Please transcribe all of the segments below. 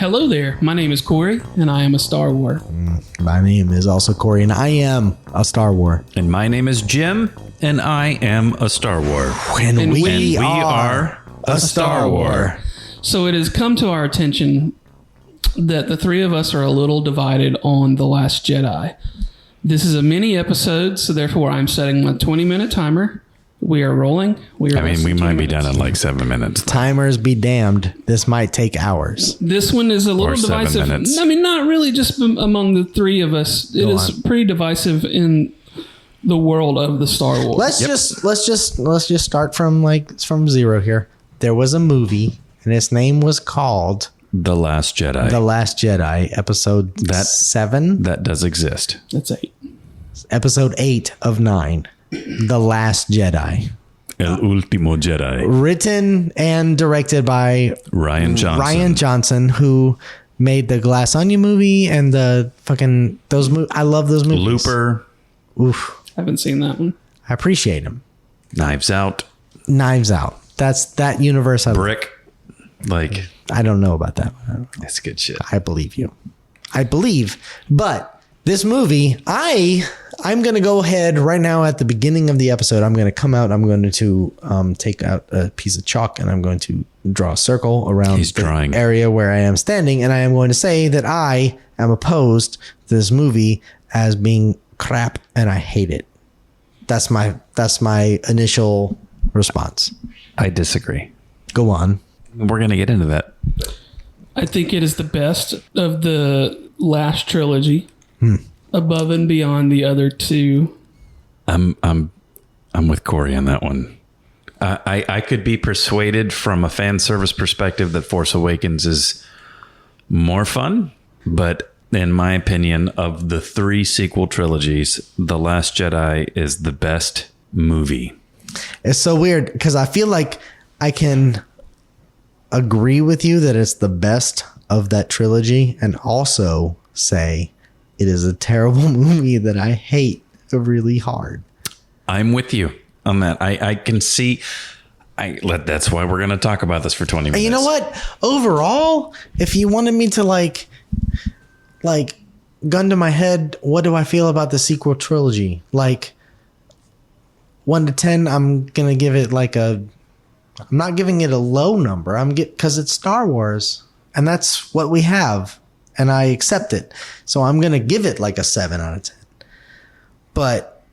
Hello there. My name is Corey, and I am a Star Wars. My name is also Corey, and I am a Star Wars. And my name is Jim, and I am a Star Wars. And we are a Star Wars. So it has come to our attention that the three of us are a little divided on The Last Jedi. This is a mini episode, so therefore I'm setting a 20-minute timer. We are rolling. We might be done in like 7 minutes. Timers be damned. This might take hours. This one is a little Or 7 divisive. minutes. I mean, not really just among the three of us. It is pretty divisive in the world of the Star Wars. Let's just start from zero here. There was a movie, and its name was called The Last Jedi. The Last Jedi, episode 7. That does exist. That's 8. Episode 8 of 9. The Last Jedi. El Último Jedi. Written and directed by Ryan Johnson, who made the Glass Onion movie and the fucking I love those movies. Looper. Oof. Haven't seen that one. I appreciate him. Knives Out. That's that universe. Brick. Like, I don't know about that. that's good shit. I believe you. But this movie, I'm going to go ahead right now at the beginning of the episode. I'm going to come out. I'm going to take out a piece of chalk, and I'm going to draw a circle around the area where I am standing. And I am going to say that I am opposed to this movie as being crap, and I hate it. That's my initial response. I disagree. Go on. We're going to get into that. I think it is the best of the last trilogy, above and beyond the other two. I'm with Corey on that one. I could be persuaded from a fan service perspective that Force Awakens is more fun, but in my opinion, of the 3 sequel trilogies, The Last Jedi is the best movie. It's so weird because I feel like I can agree with you that it's the best of that trilogy and also say it is a terrible movie that I hate really hard. I'm with you on that. I can see. That's why we're going to talk about this for 20 minutes. And you know what? Overall, if you wanted me to like gun to my head, what do I feel about the sequel trilogy? Like 1 to 10, I'm going to give it I'm not giving it a low number. Because it's Star Wars and that's what we have and I accept it. So I'm going to give it like a 7 out of 10. But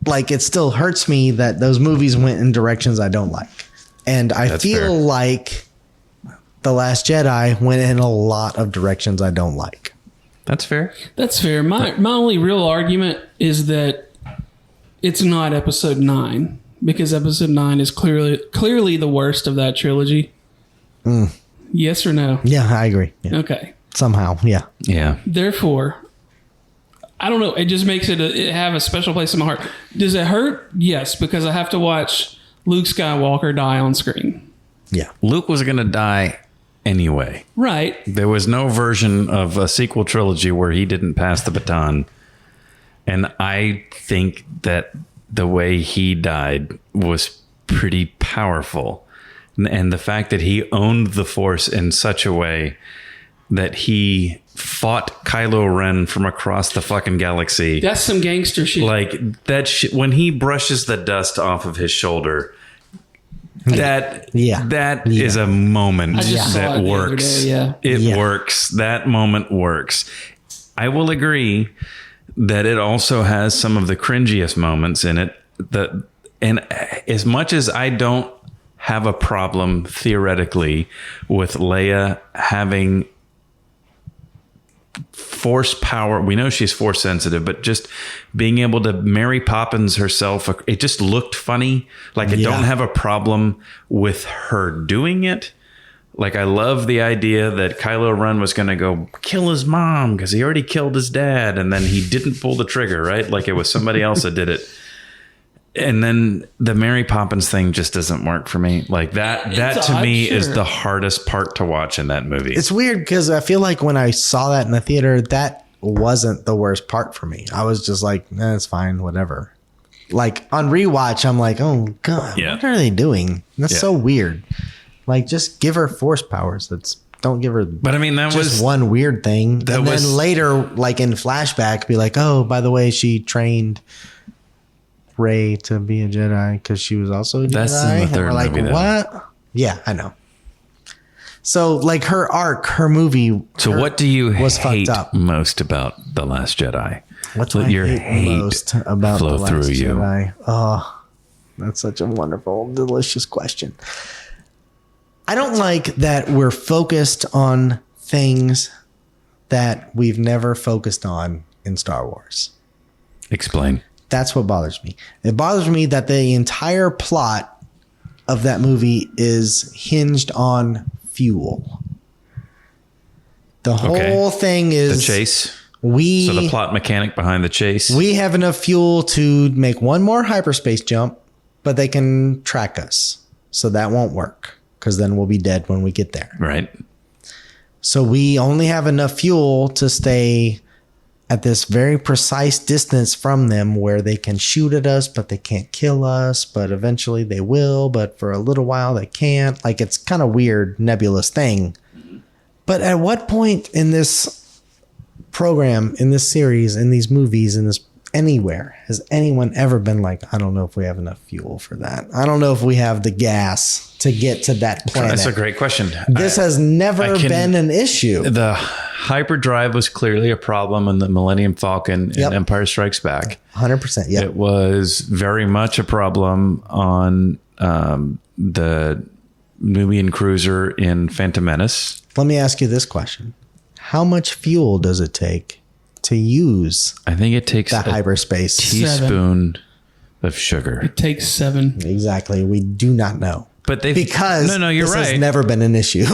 it still hurts me that those movies went in directions I don't like. And I feel like The Last Jedi went in a lot of directions I don't like. That's fair. That's fair. My only real argument is that it's not episode 9 because episode 9 is clearly the worst of that trilogy. Yes or no? Yeah, I agree. Yeah. Okay. Somehow, yeah. Yeah. Therefore, I don't know. It just makes it have a special place in my heart. Does it hurt? Yes, because I have to watch Luke Skywalker die on screen. Yeah. Luke was going to die anyway. Right. There was no version of a sequel trilogy where he didn't pass the baton. And I think that the way he died was pretty powerful. And the fact that he owned the Force in such a way that he fought Kylo Ren from across the fucking galaxy. That's some gangster shit. Like that shit, when he brushes the dust off of his shoulder, that is a moment that works. It works. That moment works. I will agree that it also has some of the cringiest moments in it. And as much as I don't have a problem theoretically with Leia having Force power, we know she's Force sensitive, but just being able to Mary Poppins herself, it just looked funny. Like I don't have a problem with her doing it. Like I love the idea that Kylo Ren was going to go kill his mom because he already killed his dad, and then he didn't pull the trigger, right? Like it was somebody else that did it. And then the Mary Poppins thing just doesn't work for me. Like that to me is the hardest part to watch in that movie. It's weird because I feel like when I saw that in the theater, that wasn't the worst part for me. I was just like, it's fine, whatever. Like on rewatch, I'm like, oh God, what are they doing? That's so weird. Like just give her Force powers. That's Don't give her. But I mean, that just was one weird thing. That and was, then later, like in flashback, be like, oh, by the way, she trained Rey to be a Jedi because she was also a Jedi. That's in the And third we're like, movie, though. what? Yeah, I know. So, like her arc, her movie. So, what do you was hate fucked up. most about The Last Jedi? What do Let I your hate hate most about flow the Last through you. Jedi? Oh, that's such a wonderful, delicious question. I don't like that we're focused on things that we've never focused on in Star Wars. Explain. That's what bothers me. It bothers me that the entire plot of that movie is hinged on fuel. The whole thing is the chase. So We the plot mechanic behind the chase. we have enough fuel to make one more hyperspace jump, but they can track us. So that won't work because then we'll be dead when we get there. Right. So we only have enough fuel to stay at this very precise distance from them where they can shoot at us, but they can't kill us. But eventually they will. But for a little while they can't. Like, it's kind of weird, nebulous thing. But at what point in this program, in this series, in these movies, in this anywhere, has anyone ever been like, I don't know if we have enough fuel for that. I don't know if we have the gas to get to that planet. That's a great question. This has never been an issue. The hyperdrive was clearly a problem in the Millennium Falcon and Empire Strikes Back. 100%. Yeah. It was very much a problem on the Nubian cruiser in Phantom Menace. Let me ask you this question. How much fuel does it take to use I think it takes that a hyperspace? teaspoon of sugar. It takes 7. Exactly. We do not know. But they've Because you're this right. has never been an issue.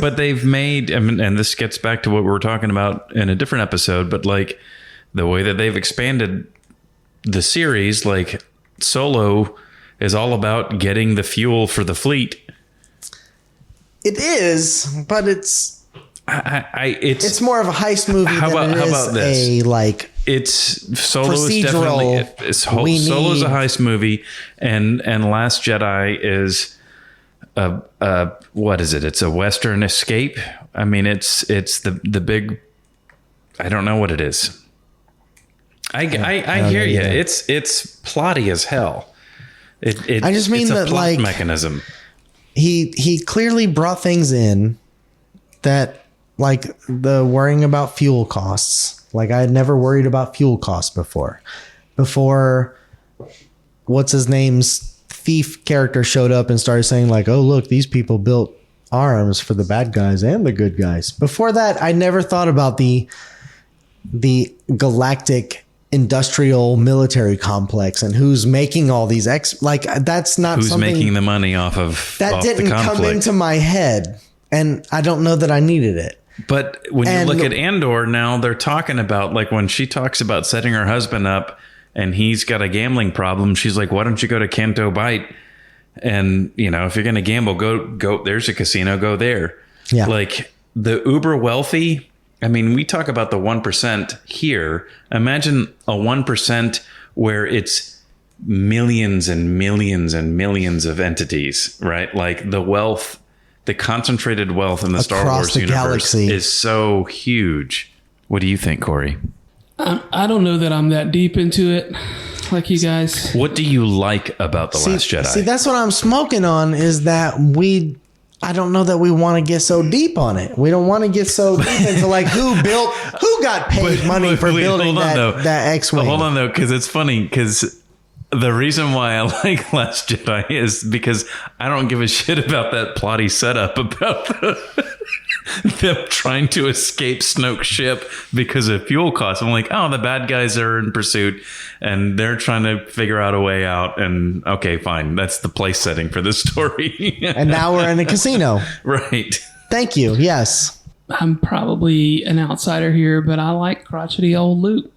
But they've made, I mean, and this gets back to what we were talking about in a different episode, but like the way that they've expanded the series, like Solo is all about getting the fuel for the fleet. It is, but it's more of a heist movie How than about- it how is about this? it's Solo is procedural. definitely Solo's a heist movie, and Last Jedi is a what is it? It's a Western escape. I mean, it's the big. I don't know what it is. I hear you. either. It's plotty as hell. I just mean it's a that, plot like, mechanism. he clearly brought things in that, like, the worrying about fuel costs. Like, I had never worried about fuel costs before. What's his name's thief character showed up and started saying, like, oh, look, these people built arms for the bad guys and the good guys. Before that, I never thought about the galactic industrial military complex and who's making all these that's not Who's something making the money off of that off didn't the come conflict. into my head, and I don't know that I needed it. But when you look at Andor now, they're talking about, like, when she talks about setting her husband up and he's got a gambling problem, she's like, why don't you go to Canto Bight? And, you know, if you're going to gamble, go, there's a casino, go there. Yeah. Like the uber wealthy. I mean, we talk about the 1% here. Imagine a 1% where it's millions and millions and millions of entities, right? Like the wealth, the concentrated wealth in the Star Across Wars the universe galaxy. is so huge. What do you think, Corey? I don't know that I'm that deep into it like you guys. What do you like about The Last Jedi? See, that's what I'm smoking on, is that I don't know that we want to get so deep on it. We don't want to get so deep into, like, who got paid money for building that X-Wing. Hold on, though, because it's funny, because the reason why I like Last Jedi is because I don't give a shit about that plotty setup about them trying to escape Snoke's ship because of fuel costs. I'm like, oh, the bad guys are in pursuit and they're trying to figure out a way out. And okay, fine. That's the place setting for this story. And now we're in a casino. Right. Thank you. Yes. I'm probably an outsider here, but I like crotchety old Luke.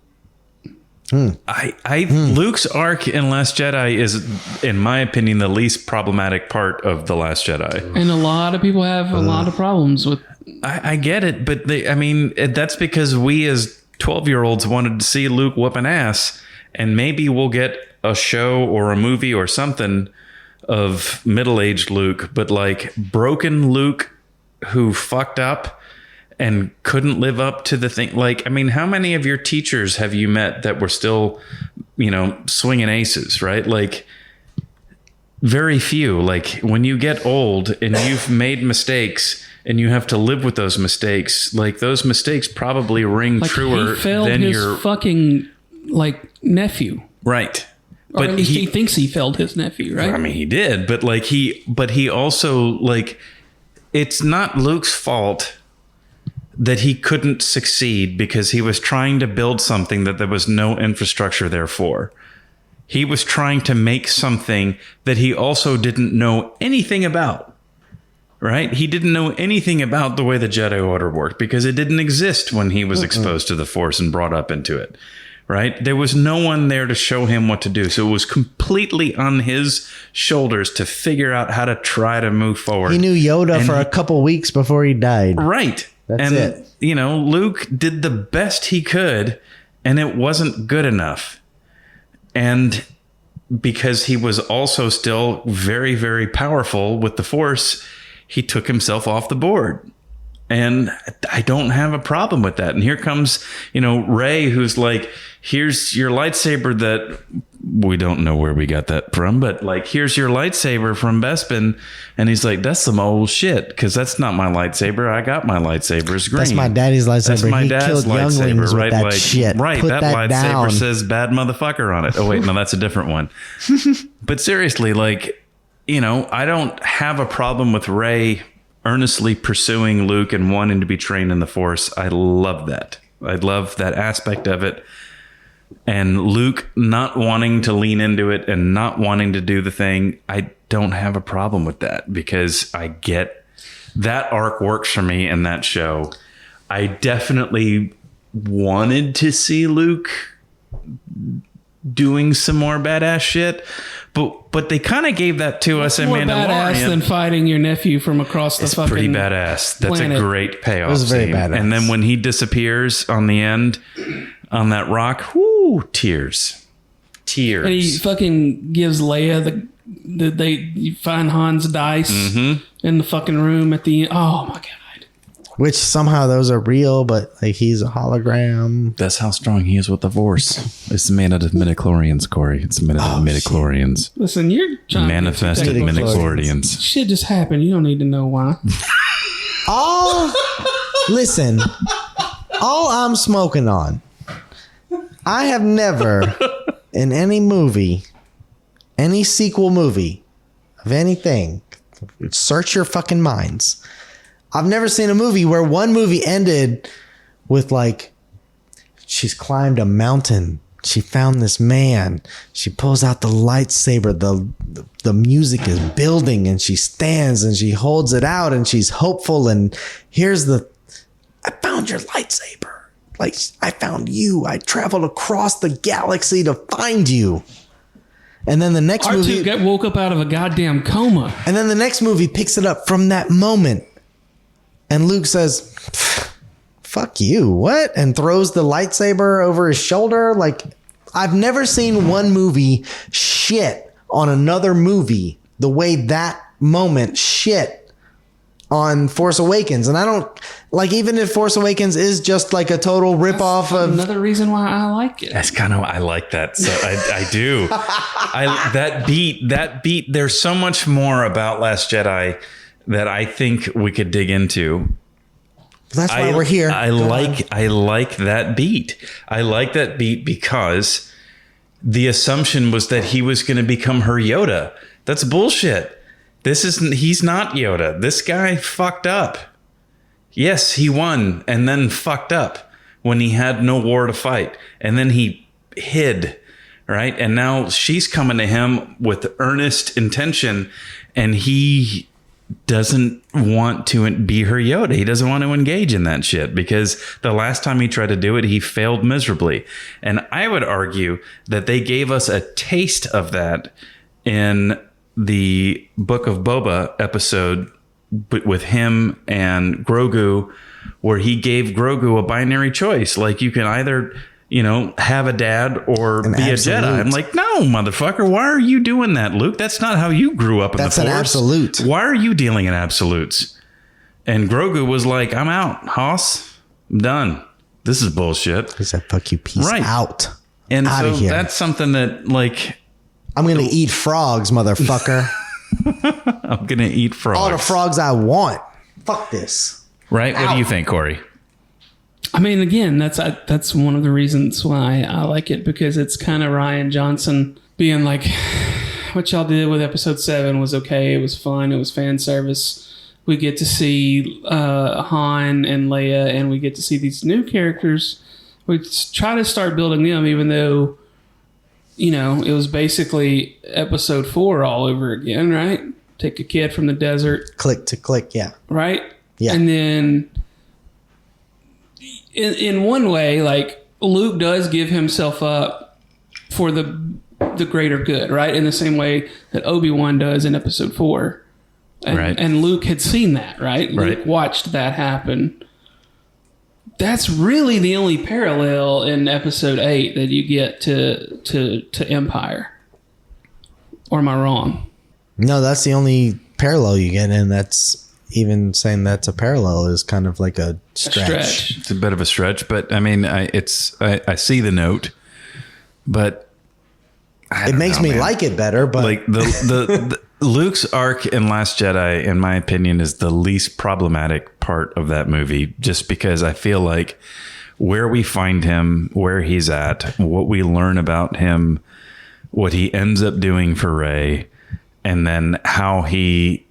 Luke's arc in Last Jedi is, in my opinion, the least problematic part of The Last Jedi. And a lot of people have a lot of problems with. I get it, but that's because we as 12-year-olds wanted to see Luke whooping ass, and maybe we'll get a show or a movie or something of middle-aged Luke, but like broken Luke who fucked up and couldn't live up to the thing. Like, I mean, how many of your teachers have you met that were still, swinging aces, right? Like, very few. Like, when you get old and you've made mistakes and you have to live with those mistakes, like, those mistakes probably ring truer than your fucking nephew, right? Or at least he thinks he failed his nephew, right? I mean, he did, but he also, like, it's not Luke's fault that he couldn't succeed because he was trying to build something that there was no infrastructure there for. He was trying to make something that he also didn't know anything about, right? He didn't know anything about the way the Jedi Order worked because it didn't exist when he was exposed to the Force and brought up into it, right? There was no one there to show him what to do. So it was completely on his shoulders to figure out how to try to move forward. He knew Yoda for a couple weeks before he died. Right. That's it. Luke did the best he could, and it wasn't good enough. And because he was also still very, very powerful with the Force, he took himself off the board. And I don't have a problem with that. And here comes, Rey, who's like, here's your lightsaber that we don't know where we got that from, but like, here's your lightsaber from Bespin. And he's like, that's some old shit, because that's not my lightsaber. I got my lightsaber's green. That's my daddy's lightsaber. That's my he dad's killed lightsaber, younglings right? with that shit. Right. Put that lightsaber down. says bad motherfucker on it. Oh, wait, no, that's a different one. But seriously, like, I don't have a problem with Rey earnestly pursuing Luke and wanting to be trained in the Force. I love that. I love that aspect of it. And Luke not wanting to lean into it and not wanting to do the thing, I don't have a problem with that, because I get that arc works for me in that show. I definitely wanted to see Luke doing some more badass shit, but they kind of gave that to us in More Mandalorian. badass than fighting your nephew from across the fucking pretty badass. That's planet. a great payoff. It was very scene. badass. And then when he disappears on the end on that rock, whoo, tears. And he fucking gives Leia you find Han's dice in the fucking room at the end. Oh my god. Which somehow those are real, but like he's a hologram. That's how strong he is with the Force. It's made out of midichlorians, Corey. It's made out of midichlorians. Listen, you're trying manifested to midichlorians. Shit just happened. You don't need to know why. Listen, all I'm smoking on, I have never in any movie, any sequel movie of anything, search your fucking minds, I've never seen a movie where one movie ended with like, she's climbed a mountain, she found this man, she pulls out the lightsaber, the music is building, and she stands and she holds it out and she's hopeful, and I found your lightsaber. Like, I found you. I traveled across the galaxy to find you. And then the next movie woke up out of a goddamn coma. And then the next movie picks it up from that moment. And Luke says, fuck you, what? And throws the lightsaber over his shoulder. Like, I've never seen one movie shit on another movie the way that moment shit on Force Awakens. And I don't, like, even if Force Awakens is just like a total ripoff of... Another reason why I like it. That's kind of, I like that. So I do. That beat, there's so much more about Last Jedi that I think we could dig into. That's why we're here. I like that beat. I like that beat because the assumption was that he was going to become her Yoda. That's bullshit. He's not Yoda. This guy fucked up. Yes, he won and then fucked up when he had no war to fight. And then he hid, right? And now she's coming to him with earnest intention, and he doesn't want to be her Yoda. He doesn't want to engage in that shit because the last time he tried to do it, he failed miserably. And I would argue that they gave us a taste of that in the Book of Boba episode with him and Grogu, where he gave Grogu a binary choice. Like, you can either, have a dad or be a Jedi. I'm like, no, motherfucker. Why are you doing that, Luke? That's not how you grew up in the Force. That's an absolute. Why are you dealing in absolutes? And Grogu was like, I'm out, Hoss. I'm done. This is bullshit. He said, fuck you, peace out. And Outta so here. that's something that, like... I'm going to eat frogs, motherfucker. I'm going to eat frogs. All the frogs I want. Fuck this. Right? What do you think, Corey? I mean, again, that's one of the reasons why I like it, because it's kind of Rian Johnson being like, what y'all did with episode 7 was okay. It was fun. It was fan service. We get to see Han and Leia, and we get to see these new characters. We try to start building them, even though, it was basically episode 4 all over again, right? Take a kid from the desert. Click to click, yeah. Right? Yeah. And then, in one way, like, Luke does give himself up for the greater good, right? In the same way that Obi-Wan does in episode 4. And Luke had seen that, right? Luke watched that happen. That's really the only parallel in episode 8 that you get to Empire. Or am I wrong? No, that's the only parallel you get, and that's even saying that's a parallel is kind of like a stretch. It's a bit of a stretch, but I mean, I see the note, but it makes me like it better. But like the Luke's arc in Last Jedi, in my opinion, is the least problematic part of that movie, just because I feel like where we find him, where he's at, what we learn about him, what he ends up doing for Rey, and then how he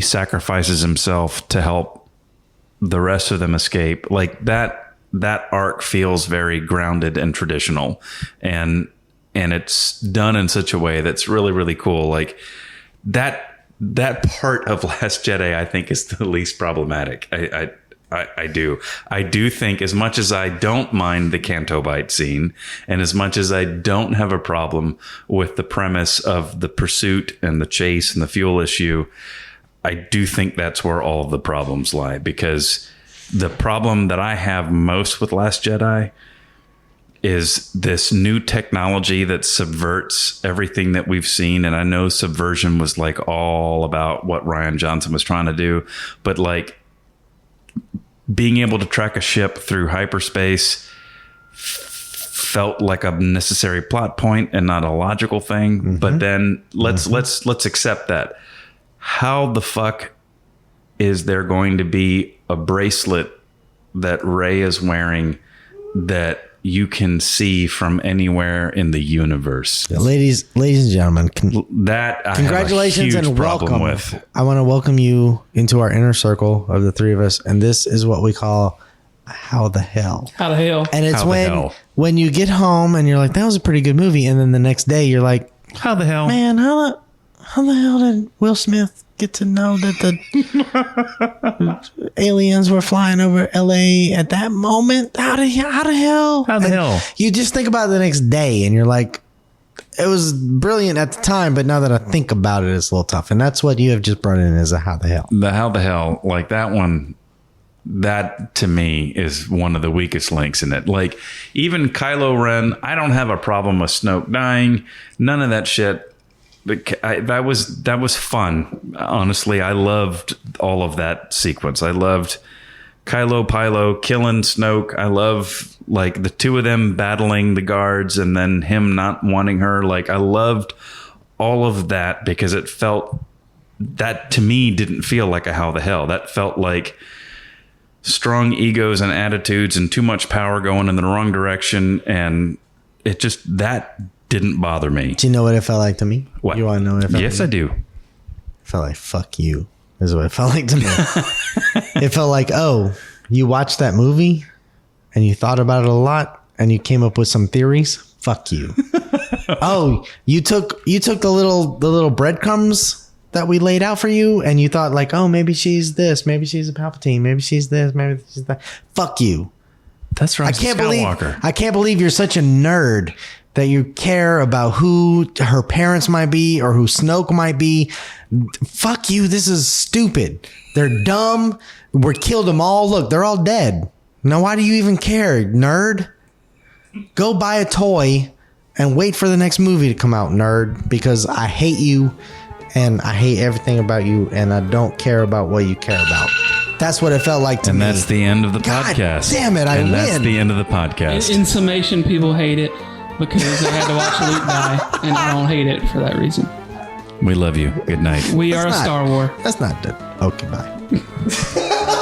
sacrifices himself to help the rest of them escape. Like that arc feels very grounded and traditional, and it's done in such a way that's really, really cool. Like that part of Last Jedi, I think, is the least problematic. I do think, as much as I don't mind the Canto Bight scene, and as much as I don't have a problem with the premise of the pursuit and the chase and the fuel issue, I do think that's where all of the problems lie, because the problem that I have most with Last Jedi is this new technology that subverts everything that we've seen. And I know subversion was like all about what Rian Johnson was trying to do, but like being able to track a ship through hyperspace felt like a necessary plot point and not a logical thing. Mm-hmm. But then let's accept that. How the fuck is there going to be a bracelet that Rey is wearing that you can see from anywhere in the universe? Ladies and gentlemen, congratulations and welcome. I want to welcome you into our inner circle of the three of us, and this is what we call How the Hell. How the hell? And it's when you get home and you're like, that was a pretty good movie, and then the next day you're like, how the hell? Man, how the hell did Will Smith get to know that the aliens were flying over LA at that moment? How the hell? You just think about it the next day and you're like, it was brilliant at the time, but now that I think about it, it's a little tough. And that's what you have just brought in as a how the hell. The how the hell, like that one, that to me is one of the weakest links in it. Like even Kylo Ren, I don't have a problem with Snoke dying. None of that shit. But that was fun. Honestly, I loved all of that sequence. I loved Kylo Pylo killing Snoke. I love like the two of them battling the guards and then him not wanting her. Like I loved all of that because it felt, that to me didn't feel like a how the hell. That felt like strong egos and attitudes and too much power going in the wrong direction. And it just, that didn't bother me. Do you know what it felt like to me? What? You want to know what it felt like? Yes, I do. It felt like, fuck you, is what it felt like to me. It felt like, oh, you watched that movie and you thought about it a lot and you came up with some theories. Fuck you. Oh, you took the little breadcrumbs that we laid out for you and you thought like, oh, maybe she's this, maybe she's a Palpatine, maybe she's this, maybe she's that. Fuck you. That's right. I can't believe you're such a nerd that you care about who her parents might be or who Snoke might be. Fuck you. This is stupid. They're dumb. We killed them all. Look, they're all dead. Now, why do you even care, nerd? Go buy a toy and wait for the next movie to come out, nerd, because I hate you and I hate everything about you, and I don't care about what you care about. That's what it felt like to me. And that's the end of the God podcast. damn it, I win. That's the end of the podcast. In summation, people hate it because they had to watch Luke die, and I don't hate it for that reason. We love you. Good night. We are a Star Wars. That's not good. Okay, bye.